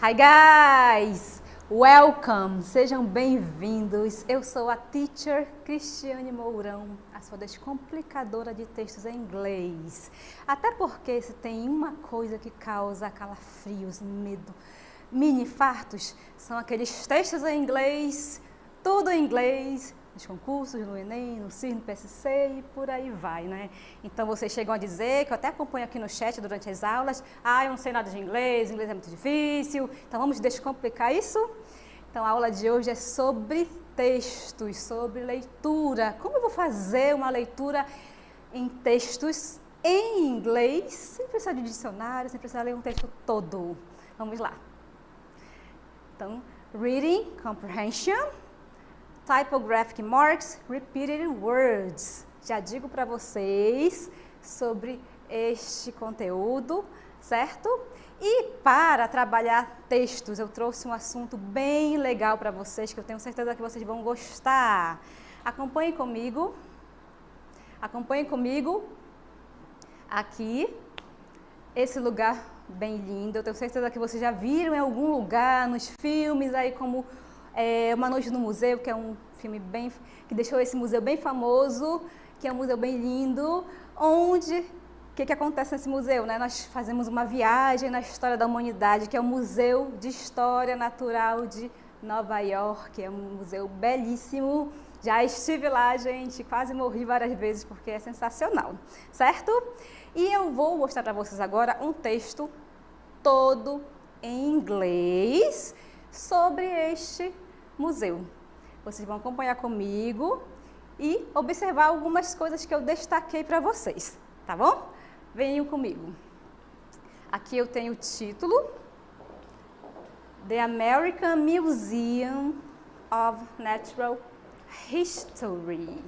Hi guys! Welcome! Sejam bem-vindos. Eu sou a Teacher Cristiane Mourão, a sua descomplicadora de textos em inglês. Até porque se tem uma coisa que causa calafrios, medo, mini infartos, são aqueles textos em inglês, tudo em inglês, nos concursos, no Enem, no CIR, no PSC e por aí vai, né? Então vocês chegam a dizer, que eu até acompanho aqui no chat durante as aulas, eu não sei nada de inglês é muito difícil, então vamos descomplicar isso? Então a aula de hoje é sobre textos, sobre leitura. Como eu vou fazer uma leitura em textos em inglês, sem precisar de dicionário, sem precisar ler um texto todo? Vamos lá. Então, reading, comprehension, typographic marks, repeated words. Já digo para vocês sobre este conteúdo, certo? E para trabalhar textos, eu trouxe um assunto bem legal para vocês, que eu tenho certeza que vocês vão gostar. Acompanhem comigo aqui, esse lugar bem lindo. Eu tenho certeza que vocês já viram em algum lugar, nos filmes, aí como Uma Noite no Museu, que é um filme que deixou esse museu bem famoso, que é um museu bem lindo, onde, o que acontece nesse museu, né? Nós fazemos uma viagem na história da humanidade, que é o Museu de História Natural de Nova York, é um museu belíssimo. Já estive lá, gente, quase morri várias vezes, porque é sensacional, certo? E eu vou mostrar para vocês agora um texto todo em inglês sobre este museu. Vocês vão acompanhar comigo e observar algumas coisas que eu destaquei para vocês, tá bom? Venham comigo. Aqui eu tenho o título: The American Museum of Natural History.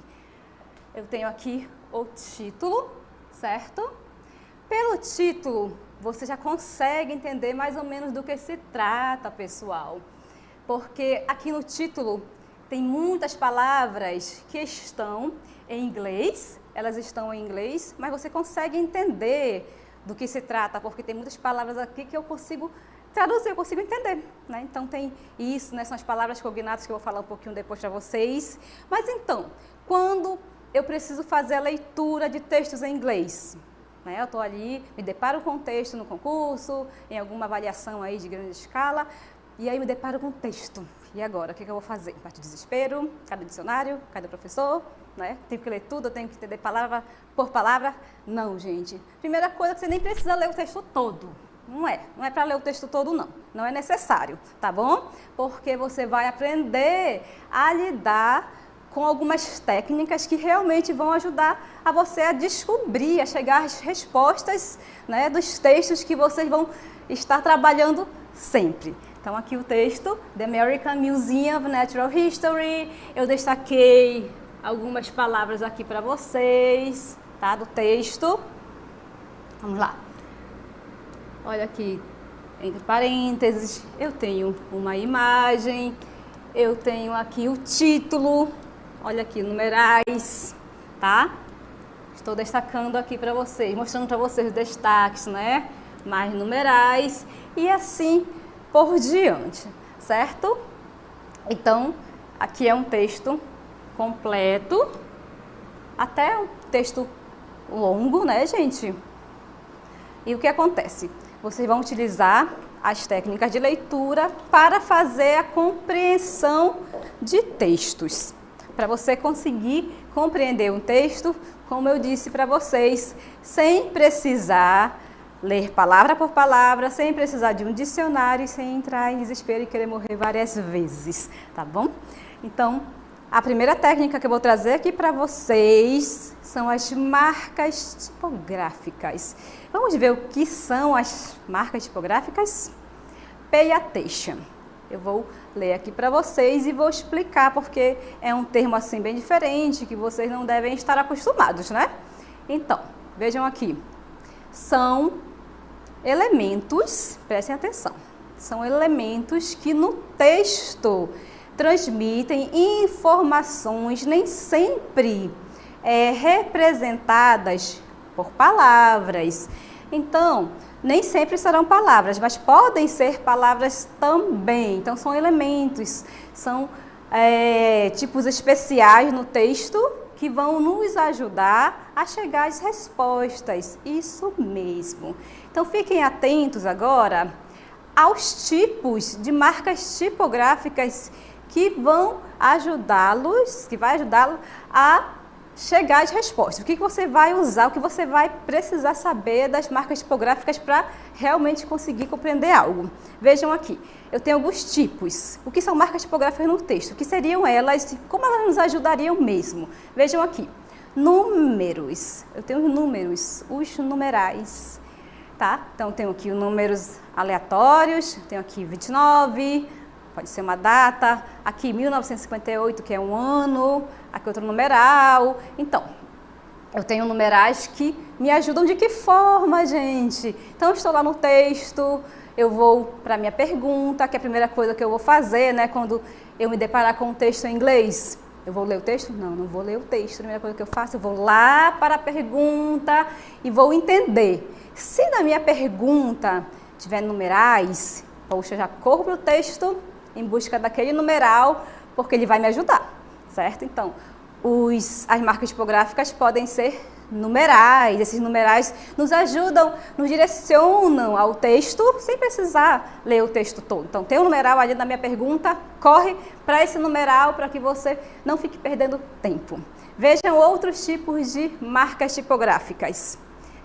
Eu tenho aqui o título, certo? Pelo título, você já consegue entender mais ou menos do que se trata, pessoal. Porque aqui no título tem muitas palavras que estão em inglês, elas estão em inglês, mas você consegue entender do que se trata, porque tem muitas palavras aqui que eu consigo traduzir, eu consigo entender, né? Então tem isso, né? São as palavras cognatas que eu vou falar um pouquinho depois para vocês. Mas então, quando eu preciso fazer a leitura de textos em inglês, né? Eu estou ali, me deparo com um texto no concurso, em alguma avaliação aí de grande escala, e aí me deparo com um texto. E agora, o que eu vou fazer? Parte de desespero, cadê o dicionário, cadê o professor? Né? Tenho que ler tudo, eu tenho que entender palavra por palavra? Não, gente. Primeira coisa, que você nem precisa ler o texto todo. Não é para ler o texto todo, não. Não é necessário, tá bom? Porque você vai aprender a lidar com algumas técnicas que realmente vão ajudar a você a descobrir, a chegar às respostas, né, dos textos que vocês vão estar trabalhando sempre. Então aqui o texto, The American Museum of Natural History. Eu destaquei algumas palavras aqui para vocês, tá, do texto. Vamos lá. Olha aqui, entre parênteses, eu tenho uma imagem, eu tenho aqui o título, olha aqui, numerais, tá? Estou destacando aqui para vocês, mostrando para vocês os destaques, né? Mais numerais e assim por diante, certo? Então, aqui é um texto completo, até um texto longo, né, gente? E o que acontece? Vocês vão utilizar as técnicas de leitura para fazer a compreensão de textos. Para você conseguir compreender um texto, como eu disse para vocês, sem precisar ler palavra por palavra, sem precisar de um dicionário, sem entrar em desespero e querer morrer várias vezes, tá bom? Então, a primeira técnica que eu vou trazer aqui para vocês são as marcas tipográficas. Vamos ver o que são as marcas tipográficas? Pay attention. Eu vou ler aqui para vocês e vou explicar, porque é um termo assim bem diferente, que vocês não devem estar acostumados, né? Então, vejam aqui. São elementos, prestem atenção, são elementos que no texto transmitem informações nem sempre representadas por palavras. Então, nem sempre serão palavras, mas podem ser palavras também. Então, são elementos, são tipos especiais no texto que vão nos ajudar a chegar às respostas. Isso mesmo. Então, fiquem atentos agora aos tipos de marcas tipográficas que vão ajudá-los, a chegar às respostas. O que você vai usar, o que você vai precisar saber das marcas tipográficas para realmente conseguir compreender algo. Vejam aqui, eu tenho alguns tipos. O que são marcas tipográficas no texto? O que seriam elas? Como elas nos ajudariam mesmo? Vejam aqui, números. Eu tenho os números, os numerais, tá? Então, tenho aqui os números aleatórios, tenho aqui 29, pode ser uma data, aqui 1958, que é um ano, aqui outro numeral. Então, eu tenho numerais que me ajudam de que forma, gente? Então, eu estou lá no texto, eu vou para a minha pergunta, que é a primeira coisa que eu vou fazer, né? Quando eu me deparar com um texto em inglês. Eu vou ler o texto? Não, não vou ler o texto. A primeira coisa que eu faço, eu vou lá para a pergunta e vou entender. Se na minha pergunta tiver numerais, poxa, eu já corro para o texto em busca daquele numeral, porque ele vai me ajudar, certo? Então, as marcas tipográficas podem ser numerais. Esses numerais nos ajudam, nos direcionam ao texto, sem precisar ler o texto todo. Então, tem um numeral ali na minha pergunta, corre para esse numeral para que você não fique perdendo tempo. Vejam outros tipos de marcas tipográficas.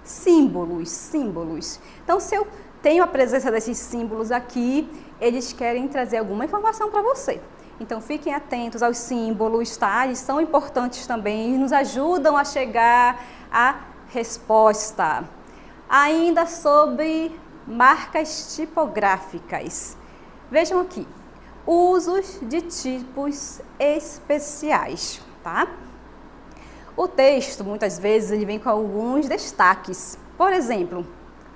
Símbolos. Então, se eu tenho a presença desses símbolos aqui, eles querem trazer alguma informação para você. Então, fiquem atentos aos símbolos, tá? Eles são importantes também, eles nos ajudam a chegar à resposta. Ainda sobre marcas tipográficas. Vejam aqui, usos de tipos especiais, tá? O texto, muitas vezes, ele vem com alguns destaques. Por exemplo,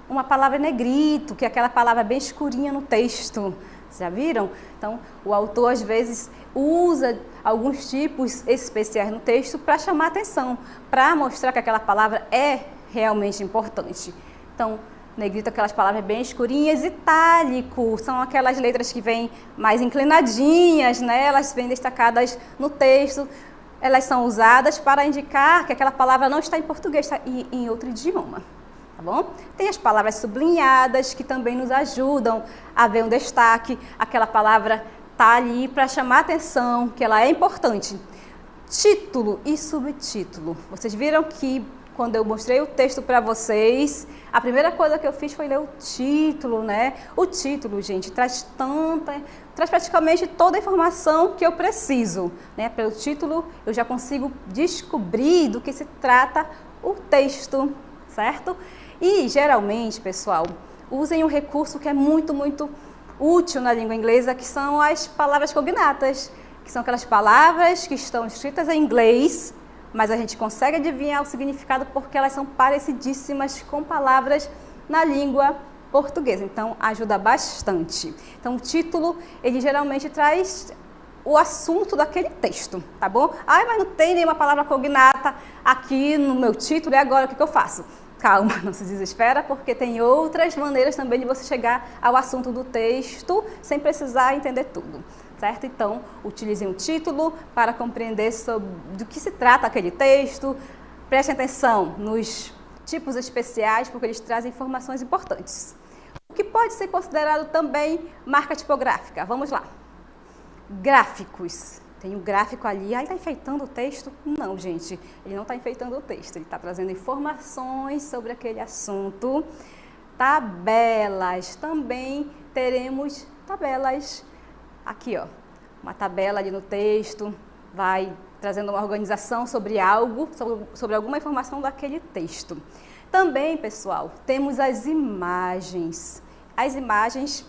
uma palavra negrito, que é aquela palavra bem escurinha no texto. Já viram? Então, o autor, às vezes, usa alguns tipos especiais no texto para chamar a atenção, para mostrar que aquela palavra é realmente importante. Então, negrito, aquelas palavras bem escurinhas. Itálico, são aquelas letras que vêm mais inclinadinhas, né? Elas vêm destacadas no texto. Elas são usadas para indicar que aquela palavra não está em português, está em outro idioma. Tá bom? Tem as palavras sublinhadas, que também nos ajudam a ver um destaque. Aquela palavra está ali para chamar a atenção, que ela é importante. Título e subtítulo. Vocês viram que quando eu mostrei o texto para vocês, a primeira coisa que eu fiz foi ler o título, né? O título, gente, traz praticamente toda a informação que eu preciso, né? Pelo título, eu já consigo descobrir do que se trata o texto, certo? E, geralmente, pessoal, usem um recurso que é muito útil na língua inglesa, que são as palavras cognatas, que são aquelas palavras que estão escritas em inglês, mas a gente consegue adivinhar o significado porque elas são parecidíssimas com palavras na língua portuguesa. Então, ajuda bastante. Então, o título, ele geralmente traz o assunto daquele texto, tá bom? Ah, mas não tem nenhuma palavra cognata aqui no meu título, e agora o que eu faço? Calma, não se desespera, porque tem outras maneiras também de você chegar ao assunto do texto sem precisar entender tudo, certo? Então, utilize um título para compreender do que se trata aquele texto. Preste atenção nos tipos especiais, porque eles trazem informações importantes. O que pode ser considerado também marca tipográfica? Vamos lá. Gráficos. Tem um gráfico ali, aí está enfeitando o texto? Não, gente, ele não está enfeitando o texto, ele está trazendo informações sobre aquele assunto. Tabelas, também teremos tabelas. Aqui, ó, uma tabela ali no texto, vai trazendo uma organização sobre algo, sobre alguma informação daquele texto. Também, pessoal, temos as imagens. As imagens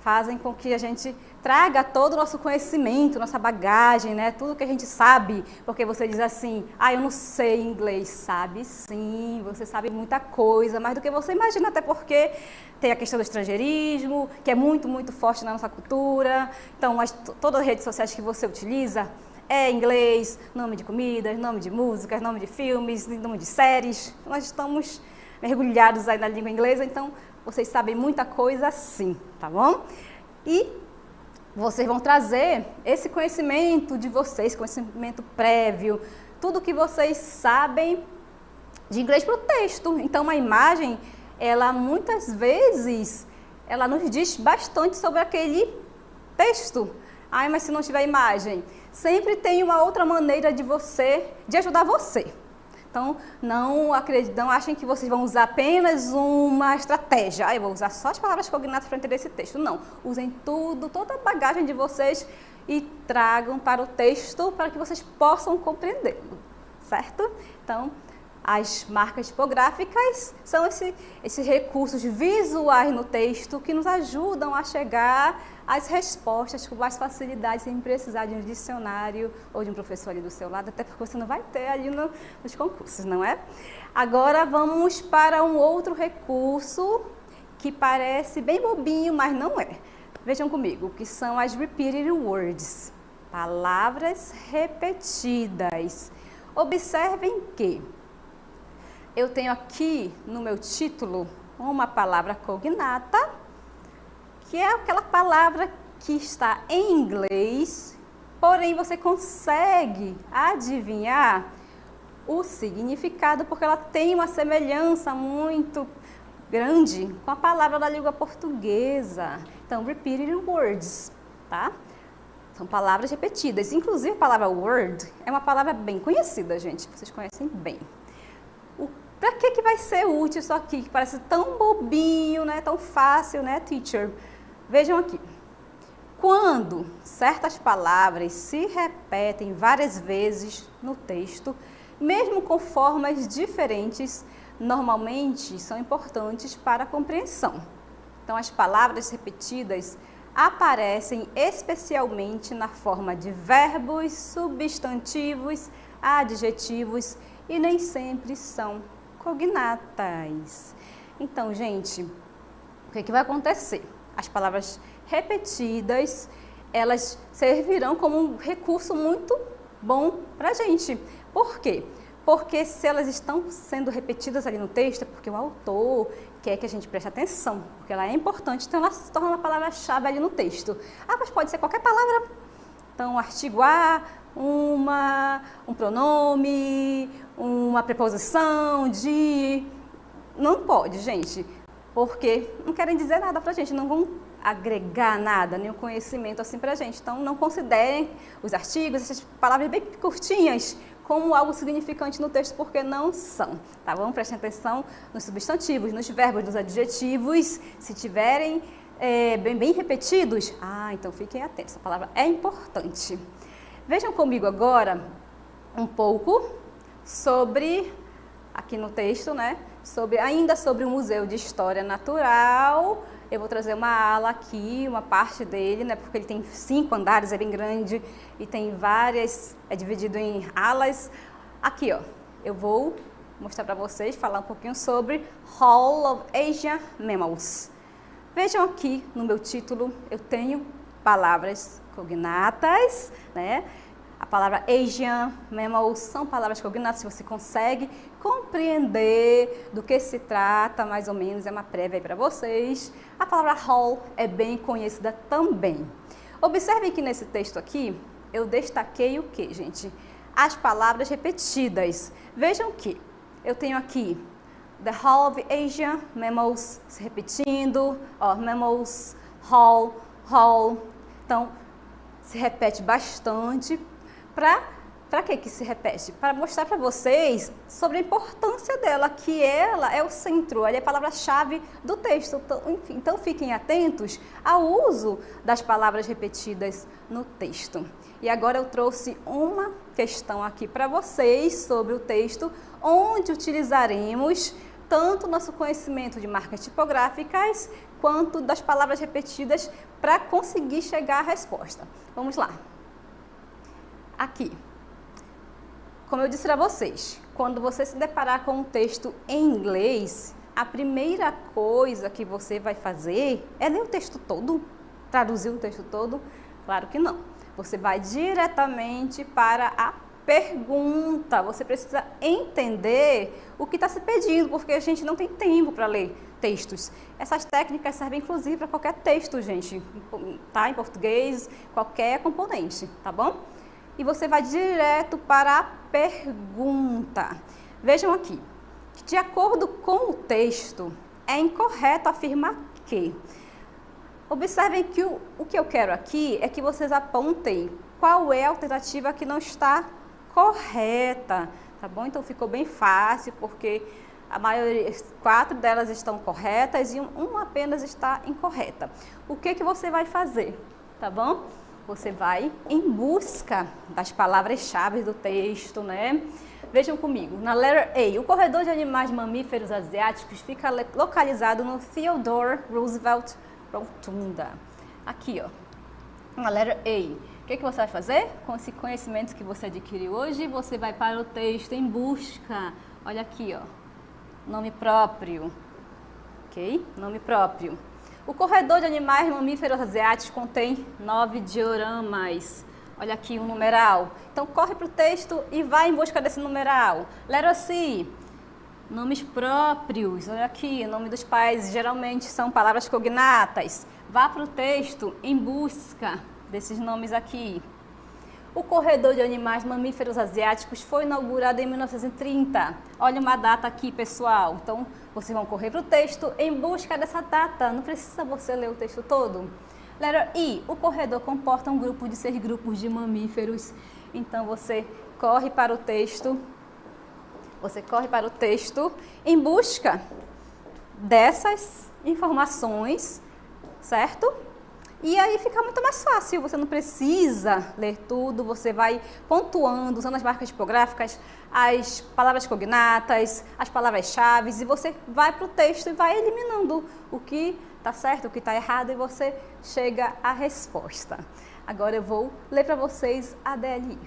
fazem com que a gente traga todo o nosso conhecimento, nossa bagagem, né? Tudo que a gente sabe, porque você diz assim, eu não sei inglês. Sabe sim, você sabe muita coisa, mais do que você imagina, até porque tem a questão do estrangeirismo, que é muito forte na nossa cultura. Então, todas as redes sociais que você utiliza é inglês, nome de comidas, nome de músicas, nome de filmes, nome de séries. Nós estamos mergulhados aí na língua inglesa, então vocês sabem muita coisa sim, tá bom? E vocês vão trazer esse conhecimento de vocês, conhecimento prévio, tudo que vocês sabem de inglês para o texto. Então, a imagem, ela muitas vezes, ela nos diz bastante sobre aquele texto. Ai, mas se não tiver imagem, sempre tem uma outra maneira de ajudar você. Então, não achem que vocês vão usar apenas uma estratégia. Eu vou usar só as palavras cognatas para entender esse texto. Não, usem tudo, toda a bagagem de vocês e tragam para o texto para que vocês possam compreendê-lo, certo? Então, as marcas tipográficas são esses recursos visuais no texto que nos ajudam a chegar às respostas com mais facilidade, sem precisar de um dicionário ou de um professor ali do seu lado, até porque você não vai ter ali nos concursos, não é? Agora vamos para um outro recurso que parece bem bobinho, mas não é. Vejam comigo, que são as repeated words, palavras repetidas. Observem que eu tenho aqui no meu título uma palavra cognata, que é aquela palavra que está em inglês, porém você consegue adivinhar o significado porque ela tem uma semelhança muito grande com a palavra da língua portuguesa. Então, repeated words, tá? São palavras repetidas. Inclusive, a palavra word é uma palavra bem conhecida, gente. Vocês conhecem bem. Para que vai ser útil isso aqui, que parece tão bobinho, né? Tão fácil, né, teacher? Vejam aqui. Quando certas palavras se repetem várias vezes no texto, mesmo com formas diferentes, normalmente são importantes para a compreensão. Então, as palavras repetidas aparecem especialmente na forma de verbos, substantivos, adjetivos e nem sempre são cognatas. Então, gente, o que vai acontecer? As palavras repetidas, elas servirão como um recurso muito bom para a gente. Por quê? Porque se elas estão sendo repetidas ali no texto, é porque o autor quer que a gente preste atenção, porque ela é importante, então ela se torna uma palavra-chave ali no texto. Ah, mas pode ser qualquer palavra. Então, artigo A, um pronome, uma preposição de... Não pode, gente, porque não querem dizer nada pra gente, não vão agregar nada, nenhum conhecimento assim pra gente. Então, não considerem os artigos, essas palavras bem curtinhas, como algo significante no texto, porque não são, tá bom? Prestem atenção nos substantivos, nos verbos, nos adjetivos, se tiverem bem repetidos, então fiquem atentos, essa palavra é importante. Vejam comigo agora um pouco sobre, aqui no texto, né, ainda sobre o Museu de História Natural. Eu vou trazer uma ala aqui, uma parte dele, né, porque ele tem 5 andares, é bem grande e tem várias, é dividido em alas. Aqui, ó, eu vou mostrar para vocês, falar um pouquinho sobre Hall of Asian Mammals. Vejam aqui no meu título, eu tenho palavras cognatas, né? A palavra Asian Mammals são palavras cognatas, se você consegue compreender do que se trata, mais ou menos, é uma prévia aí para vocês. A palavra Hall é bem conhecida também. Observem que nesse texto aqui, eu destaquei o que, gente? As palavras repetidas. Vejam que eu tenho aqui The Hall of Asian Mammals se repetindo, ó, Mammals, Hall, Hall. Então, se repete bastante. Para que se repete? Para mostrar para vocês sobre a importância dela, que ela é o centro, ela é a palavra-chave do texto. Então, fiquem atentos ao uso das palavras repetidas no texto. E agora eu trouxe uma questão aqui para vocês sobre o texto, onde utilizaremos tanto nosso conhecimento de marcas tipográficas, quanto das palavras repetidas para conseguir chegar à resposta. Vamos lá. Aqui, como eu disse para vocês, quando você se deparar com um texto em inglês, a primeira coisa que você vai fazer é ler o texto todo, traduzir o texto todo? Claro que não. Você vai diretamente para a pergunta. Você precisa entender o que está se pedindo, porque a gente não tem tempo para ler textos. Essas técnicas servem inclusive para qualquer texto, gente, tá? Em português, qualquer componente, tá bom? E você vai direto para a pergunta. Vejam aqui, de acordo com o texto, é incorreto afirmar que. Observem que o que eu quero aqui é que vocês apontem qual é a alternativa que não está correta, tá bom? Então ficou bem fácil, porque a maioria, 4 delas estão corretas e uma apenas está incorreta. O que você vai fazer, tá bom? Você vai em busca das palavras-chave do texto, né? Vejam comigo, na letra A, o corredor de animais mamíferos asiáticos fica localizado no Theodore Roosevelt Rotunda. Aqui, ó, na letra A. O que você vai fazer? Com esse conhecimento que você adquiriu hoje, você vai para o texto em busca. Olha aqui, ó, nome próprio, ok? Nome próprio. O corredor de animais mamíferos asiáticos contém 9 dioramas. Olha aqui o numeral. Então, corre para o texto e vai em busca desse numeral. Letra C. Nomes próprios. Olha aqui, o nome dos pais geralmente são palavras cognatas. Vá para o texto em busca desses nomes aqui. O corredor de animais mamíferos asiáticos foi inaugurado em 1930. Olha uma data aqui, pessoal. Então, vocês vão correr para o texto em busca dessa data. Não precisa você ler o texto todo. Letra I. O corredor comporta um grupo de 6 grupos de mamíferos. Então, você corre para o texto. Você corre para o texto em busca dessas informações, certo? E aí fica muito mais fácil, você não precisa ler tudo, você vai pontuando, usando as marcas tipográficas, as palavras cognatas, as palavras-chave, e você vai para o texto e vai eliminando o que está certo, o que está errado, e você chega à resposta. Agora eu vou ler para vocês a DLI.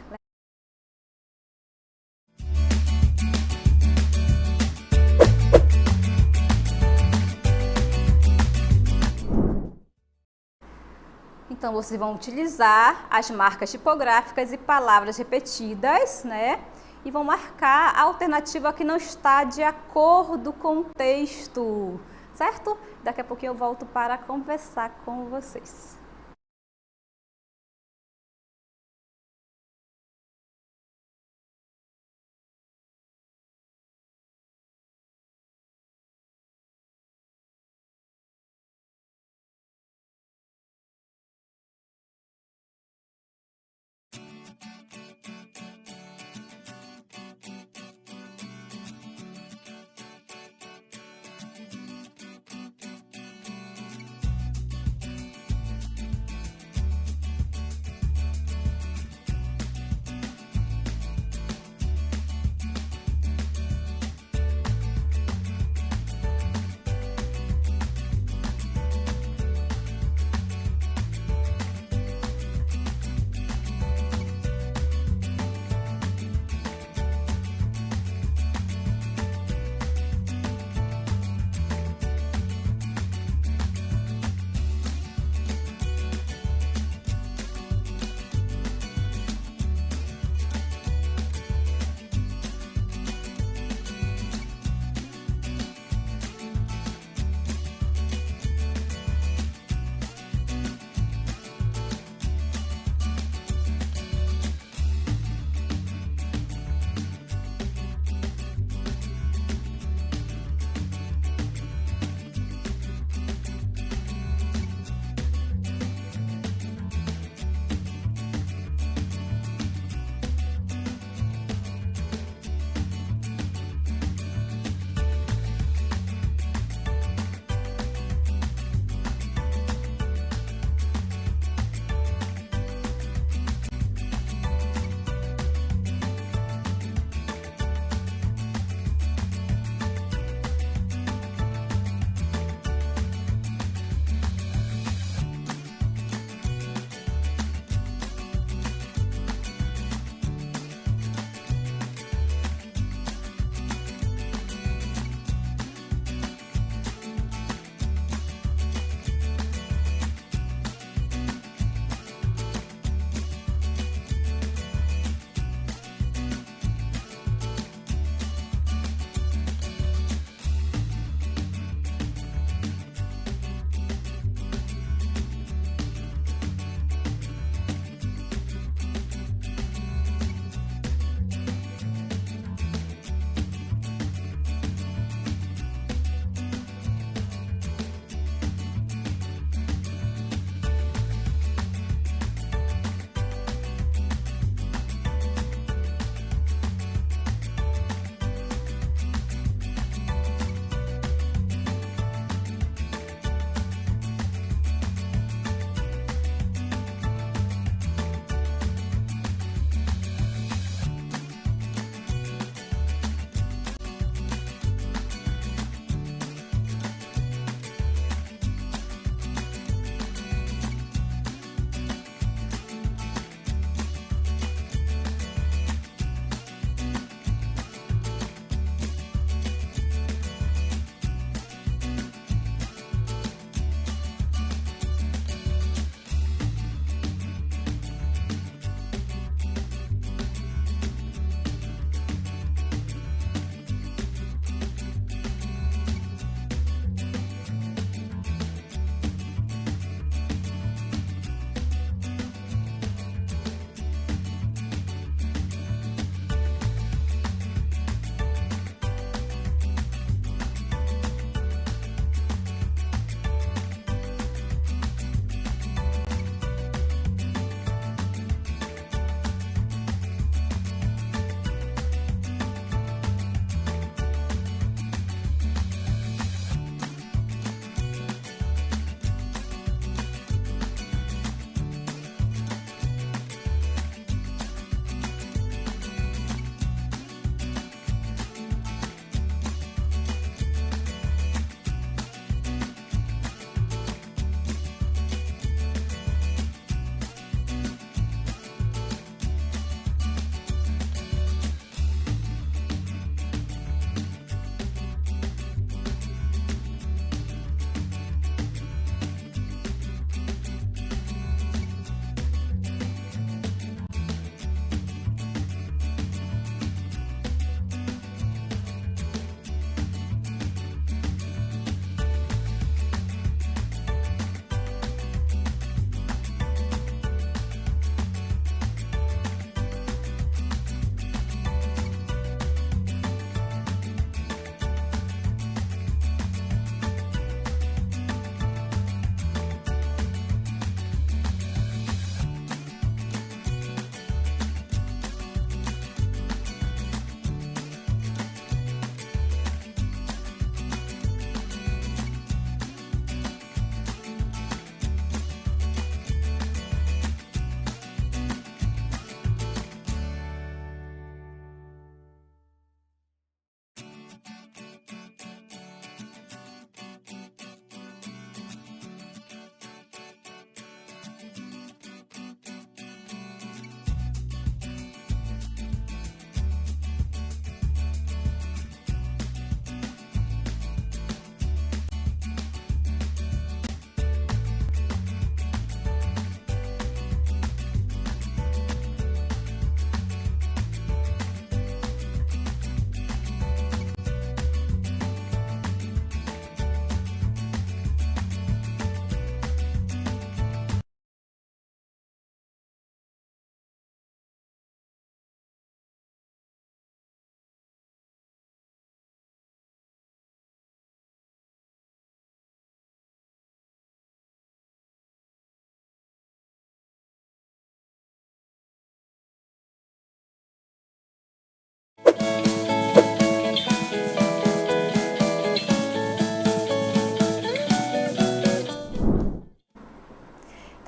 Então, vocês vão utilizar as marcas tipográficas e palavras repetidas, né? E vão marcar a alternativa que não está de acordo com o texto, certo? Daqui a pouquinho eu volto para conversar com vocês.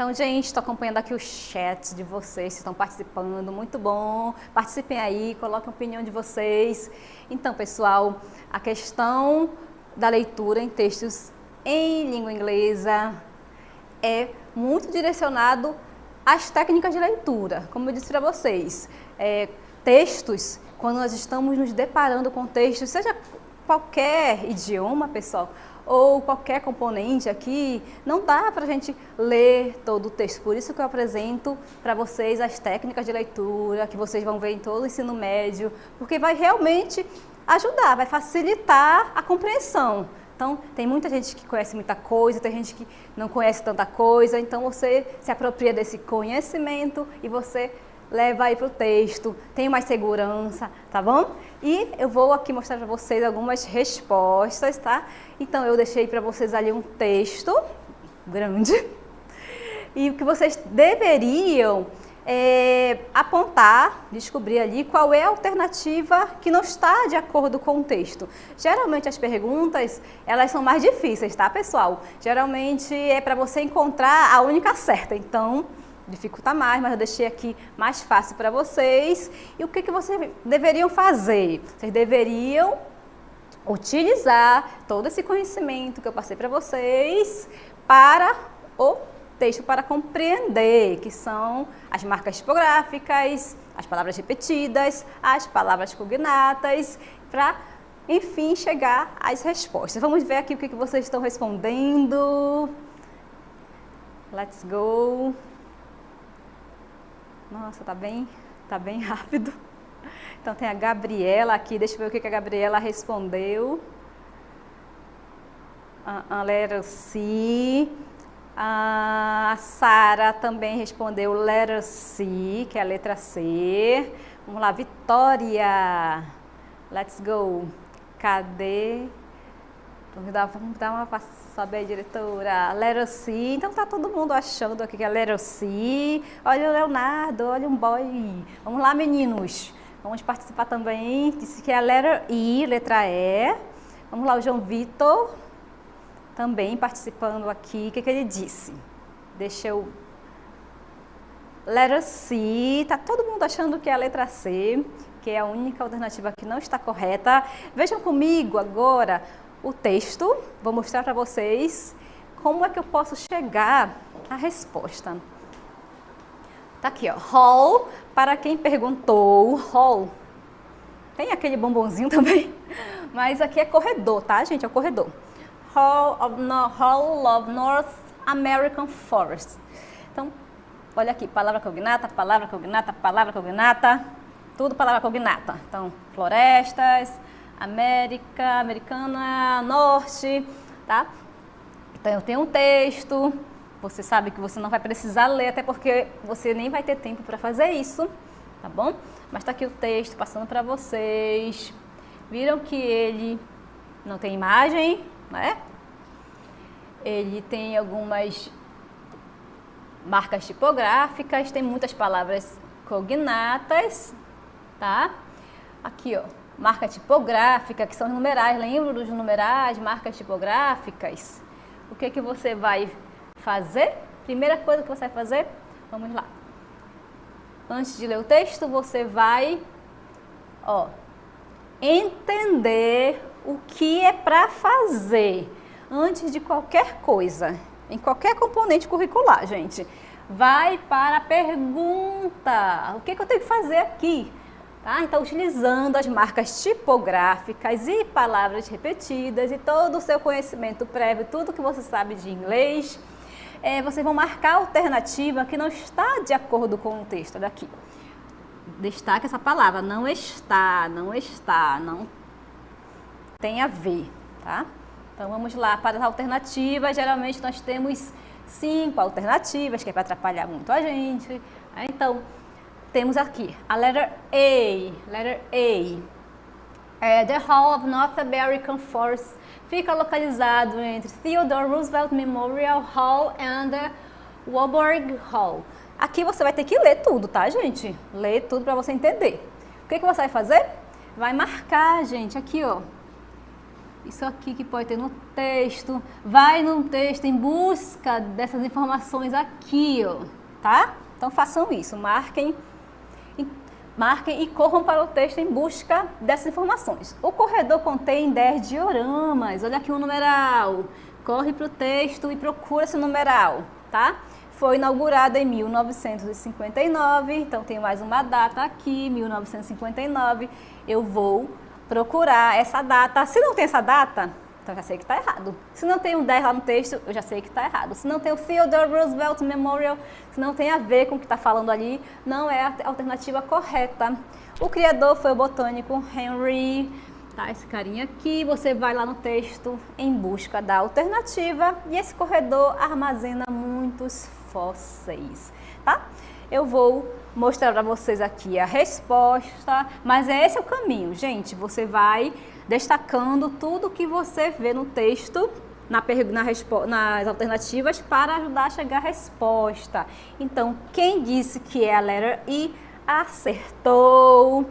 Então, gente, estou acompanhando aqui o chat de vocês, que estão participando, muito bom. Participem aí, coloquem a opinião de vocês. Então, pessoal, a questão da leitura em textos em língua inglesa é muito direcionado às técnicas de leitura. Como eu disse para vocês, textos, quando nós estamos nos deparando com textos, seja qualquer idioma, pessoal, ou qualquer componente aqui, não dá para a gente ler todo o texto. Por isso que eu apresento para vocês as técnicas de leitura, que vocês vão ver em todo o ensino médio, porque vai realmente ajudar, vai facilitar a compreensão. Então, tem muita gente que conhece muita coisa, tem gente que não conhece tanta coisa, então você se apropria desse conhecimento e você leva aí para o texto, tem mais segurança, tá bom? E eu vou aqui mostrar para vocês algumas respostas, tá? Então, eu deixei para vocês ali um texto grande e o que vocês deveriam apontar, descobrir ali qual é a alternativa que não está de acordo com o texto. Geralmente as perguntas, elas são mais difíceis, tá, pessoal? Geralmente é para você encontrar a única certa, então dificulta mais, mas eu deixei aqui mais fácil para vocês. E o que vocês deveriam fazer? Vocês deveriam utilizar todo esse conhecimento que eu passei para vocês para o texto, para compreender, que são as marcas tipográficas, as palavras repetidas, as palavras cognatas, para, enfim, chegar às respostas. Vamos ver aqui o que vocês estão respondendo. Let's go! Nossa, tá bem rápido. Então tem a Gabriela aqui, deixa eu ver o que a Gabriela respondeu. Letter C. A Sara também respondeu letter C, que é a letra C. Vamos lá, Vitória. Let's go. Cadê? Vamos dar uma passada aí, diretora. Letter C. Então tá todo mundo achando aqui que é letter C. Olha o Leonardo, olha um boy. Vamos lá, meninos. Vamos participar também. Disse que é a letter I, letra E. Vamos lá, o João Vitor também participando aqui. O que ele disse? Deixa eu... Letter C. Tá todo mundo achando que é a letra C, que é a única alternativa que não está correta. Vejam comigo agora o texto. Vou mostrar para vocês como é que eu posso chegar à resposta. Tá aqui, ó. Hall, para quem perguntou, hall. Tem aquele bombonzinho também, mas aqui é corredor, tá, gente? É o corredor. Hall of North American Forest. Então, olha aqui, palavra cognata, palavra cognata, palavra cognata, tudo palavra cognata. Então, florestas, América, americana, norte, tá? Então, eu tenho um texto, você sabe que você não vai precisar ler, até porque você nem vai ter tempo para fazer isso, tá bom? Mas tá aqui o texto passando para vocês. Viram que ele não tem imagem, né? Ele tem algumas marcas tipográficas, tem muitas palavras cognatas, tá? Aqui, ó, marca tipográfica, que são os numerais, lembra dos numerais, marcas tipográficas? O que você vai fazer? Primeira coisa que você vai fazer, vamos lá. Antes de ler o texto, você vai, ó, entender o que é para fazer antes de qualquer coisa, em qualquer componente curricular, gente. Vai para a pergunta. O que eu tenho que fazer aqui? Tá? Então, utilizando as marcas tipográficas e palavras repetidas e todo o seu conhecimento prévio, tudo que você sabe de inglês, vocês vão marcar a alternativa que não está de acordo com o texto daqui. Destaque essa palavra, não está, não tem a ver, tá? Então, vamos lá para as alternativas. Geralmente, nós temos 5 alternativas, que é para atrapalhar muito a gente. Então, temos aqui a letter A. Letter A. The Hall of North American Forest fica localizado entre Theodore Roosevelt Memorial Hall and the Warburg Hall. Aqui você vai ter que ler tudo, tá, gente? Ler tudo para você entender. O que você vai fazer? Vai marcar, gente, aqui, ó. Isso aqui que pode ter no texto. Vai no texto em busca dessas informações aqui, ó, tá? Então façam isso, marquem e corram para o texto em busca dessas informações. O corredor contém 10 dioramas. Olha aqui o numeral. Corre para o texto e procura esse numeral, tá? Foi inaugurado em 1959, então tem mais uma data aqui, 1959. Eu vou procurar essa data. Se não tem essa data, então já sei que está errado. Se não tem um 10 lá no texto, eu já sei que está errado. Se não tem o Theodore Roosevelt Memorial, se não tem a ver com o que está falando ali, não é a alternativa correta. O criador foi o botânico Henry, tá? Esse carinha aqui. Você vai lá no texto em busca da alternativa e esse corredor armazena muitos fósseis, tá? Eu vou mostrar para vocês aqui a resposta, mas esse é o caminho, gente. Você vai destacando tudo que você vê no texto, nas alternativas, para ajudar a chegar à resposta. Então, quem disse que é a letra I, acertou.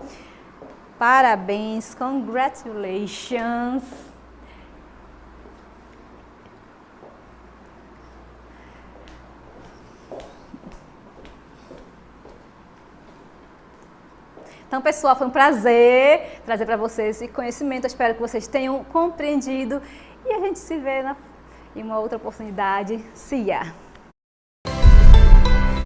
Parabéns, congratulations. Então, pessoal, foi um prazer trazer para vocês esse conhecimento. Eu espero que vocês tenham compreendido e a gente se vê em uma outra oportunidade. See ya!